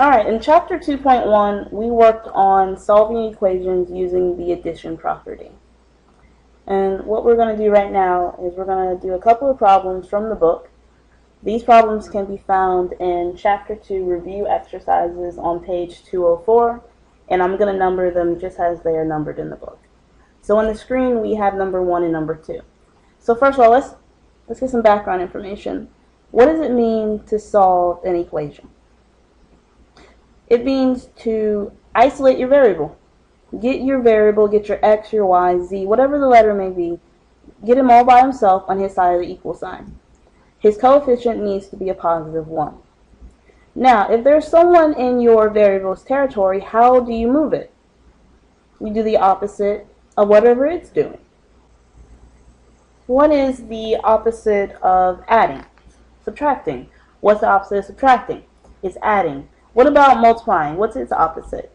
Alright, in chapter 2.1, we worked on solving equations using the addition property. And what we're going to do right now is we're going to do a couple of problems from the book. These problems can be found in chapter 2 review exercises on page 204, and I'm going to number them just as they are numbered in the book. So on the screen we have number 1 and number 2. So first of all, let's get some background information. What does it mean to solve an equation? It means to isolate your variable. Get your variable, get your x, your y, z, whatever the letter may be, get him all by himself on his side of the equal sign. His coefficient needs to be a positive 1. Now, if there's someone in your variable's territory, how do you move it? You do the opposite of whatever it's doing. What is the opposite of adding? Subtracting. What's the opposite of subtracting? It's adding. What about multiplying? What's its opposite?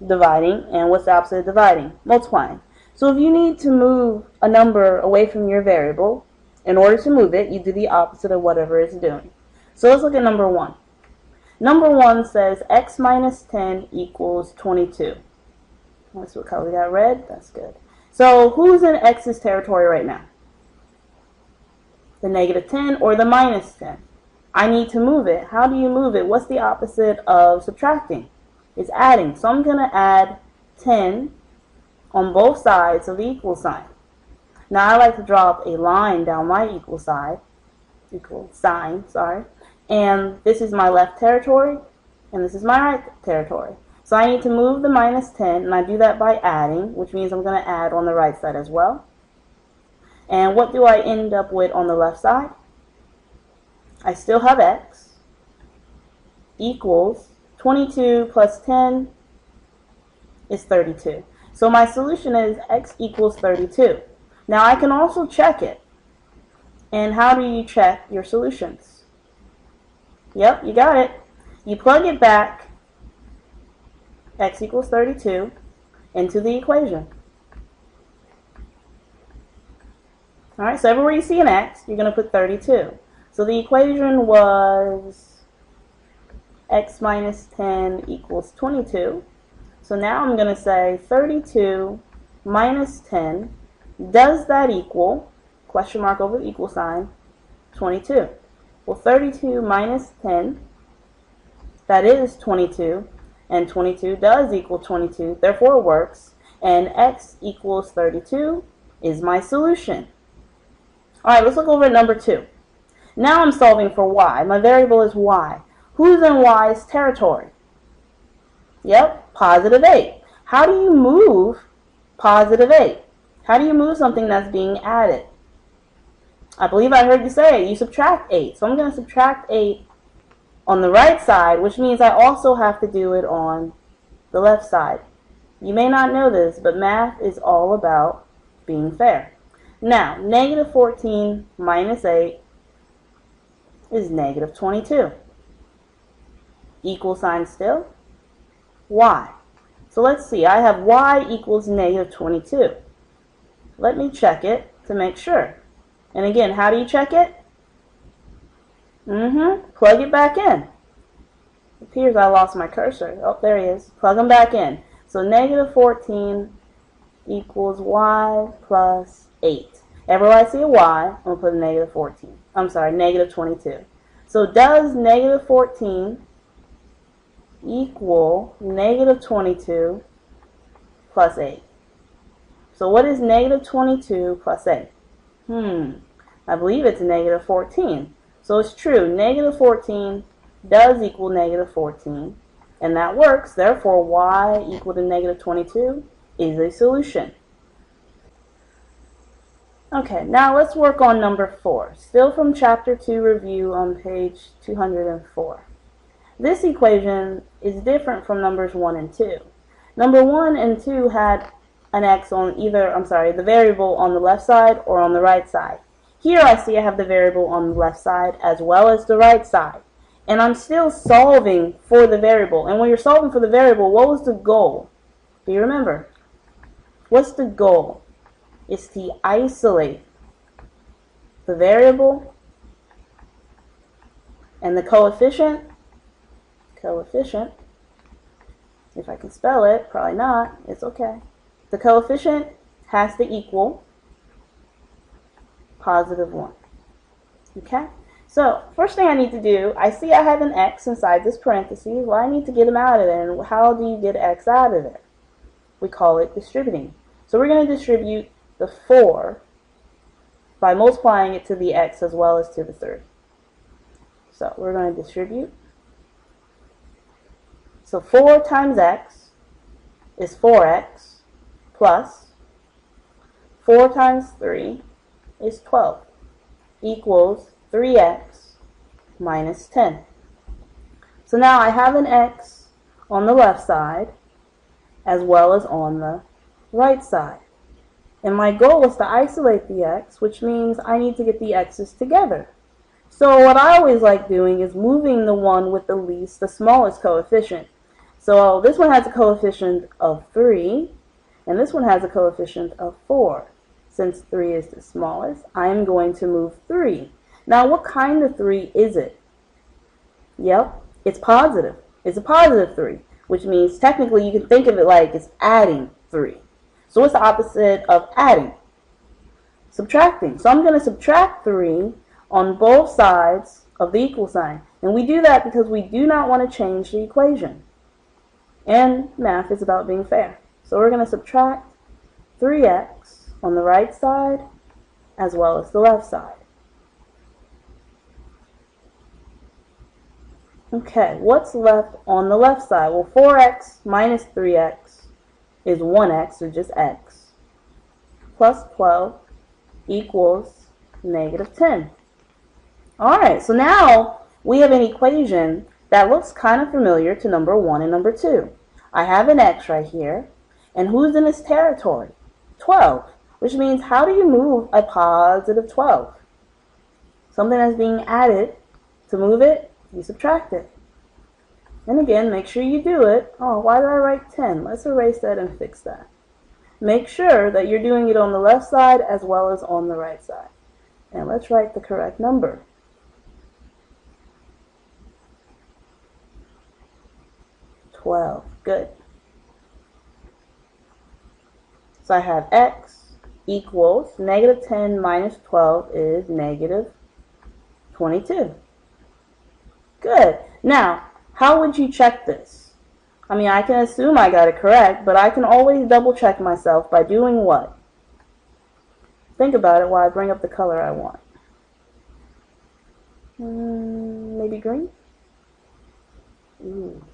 Dividing. And what's the opposite of dividing? Multiplying. So if you need to move a number away from your variable, in order to move it, you do the opposite of whatever it's doing. So let's look at number 1. Number 1 says x minus 10 equals 22. That's what color we got, red? That's good. So who's in x's territory right now? The negative 10 or the minus 10? I need to move it. How do you move it? What's the opposite of subtracting? It's adding. So I'm going to add 10 on both sides of the equal sign. Now I like to drop a line down my equal sign, and this is my left territory, and this is my right territory. So I need to move the minus 10, and I do that by adding, which means I'm going to add on the right side as well. And what do I end up with on the left side? I still have x equals 22 plus 10 is 32. So my solution is x equals 32. Now I can also check it. And how do you check your solutions? Yep, you got it. You plug it back, x equals 32, into the equation. Alright, so everywhere you see an x, you're going to put 32. So the equation was x minus 10 equals 22. So now I'm going to say 32 minus 10. Does that equal, question mark over the equal sign, 22? Well, 32 minus 10, that is 22. And 22 does equal 22, therefore it works. And x equals 32 is my solution. Alright, let's look over at number 2. Now I'm solving for y. My variable is y. Who's in y's territory? Yep, positive 8. How do you move positive 8? How do you move something that's being added? I believe I heard you say you subtract 8. So I'm going to subtract 8 on the right side, which means I also have to do it on the left side. You may not know this, but math is all about being fair. Now, negative 14 minus 8 is negative 22. Equal sign still. Y. So let's see. I have y equals negative 22. Let me check it to make sure. And again, how do you check it? Plug it back in. It appears I lost my cursor. Oh, there he is. Plug them back in. So negative 14 equals y plus 8. Everywhere I see a y, I'm going to put a negative 14. I'm sorry, negative 22. So does negative 14 equal negative 22 plus 8? So what is negative 22 plus 8? I believe it's negative 14. So it's true, negative 14 does equal negative 14. And that works, therefore y equal to negative 22 is a solution. Okay, now let's work on number 4. Still from chapter 2 review on page 204. This equation is different from numbers 1 and 2. Number 1 and 2 had an x on either, the variable on the left side or on the right side. Here I see I have the variable on the left side as well as the right side. And I'm still solving for the variable. And when you're solving for the variable, what was the goal? Do you remember? What's the goal? It's to isolate the variable and the coefficient If I can spell it, probably not. It's okay. The coefficient has to equal positive 1. Okay? So, first thing I need to do, I see I have an x inside this parentheses. Well, I need to get him out of there. And how do you get x out of there? We call it distributing. So we're going to distribute the 4 by multiplying it to the x as well as to the 3. So we're going to distribute. So 4 times x is 4x plus 4 times 3 is 12 equals 3x minus 10. So now I have an x on the left side as well as on the right side. And my goal is to isolate the x, which means I need to get the x's together. So what I always like doing is moving the one with the smallest coefficient. So this one has a coefficient of 3, and this one has a coefficient of 4. Since 3 is the smallest, I am going to move 3. Now, what kind of 3 is it? Yep, it's positive. It's a positive 3, which means technically you can think of it like it's adding 3. So what's the opposite of adding? Subtracting. So I'm going to subtract 3 on both sides of the equal sign. And we do that because we do not want to change the equation. And math is about being fair. So we're going to subtract 3x on the right side as well as the left side. Okay, what's left on the left side? Well, 4x minus 3x is 1x, or just x, plus 12 equals negative 10. Alright, so now we have an equation that looks kind of familiar to number 1 and number 2. I have an x right here, and who's in this territory? 12, which means how do you move a positive 12? Something that's being added, to move it, you subtract it. And again, make sure you do it. Oh, why did I write 10? Let's erase that and fix that. Make sure that you're doing it on the left side as well as on the right side. And let's write the correct number. 12. Good. So I have x equals negative 10 minus 12 is negative 22. Good. Now, how would you check this? I mean, I can assume I got it correct, but I can always double check myself by doing what? Think about it while I bring up the color I want. Maybe green? Ooh,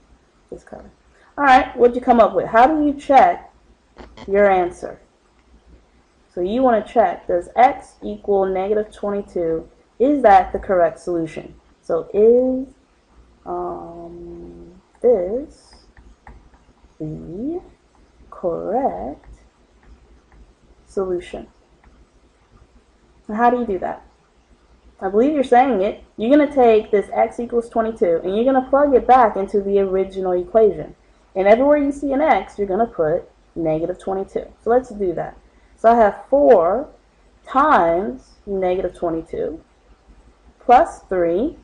this color. Alright, what'd you come up with? How do you check your answer? So you want to check, does x equal negative 22? Is that the correct solution? So is this the correct solution? Now, how do you do that? I believe you're saying it. You're going to take this x equals 22 and you're going to plug it back into the original equation. And everywhere you see an x, you're going to put negative 22. So let's do that. So I have 4 times negative 22 plus 3.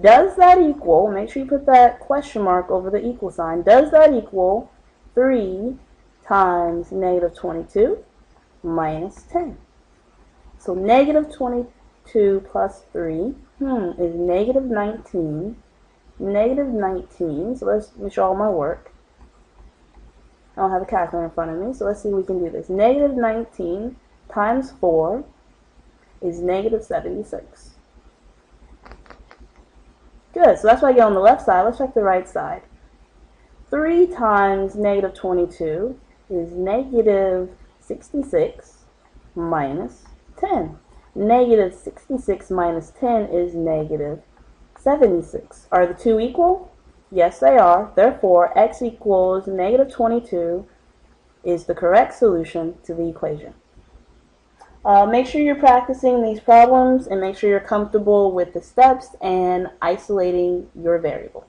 Does that equal, make sure you put that question mark over the equal sign, does that equal 3 times negative 22 minus 10? So negative 22 plus 3 is negative 19. Negative 19, so let's make sure all my work. I don't have a calculator in front of me, so let's see if we can do this. Negative 19 times 4 is negative 76. Good, so that's what I get on the left side. Let's check the right side. 3 times negative 22 is negative 66 minus 10. Negative 66 minus 10 is negative 76. Are the two equal? Yes, they are. Therefore, x equals negative 22 is the correct solution to the equation. Make sure you're practicing these problems and make sure you're comfortable with the steps and isolating your variable.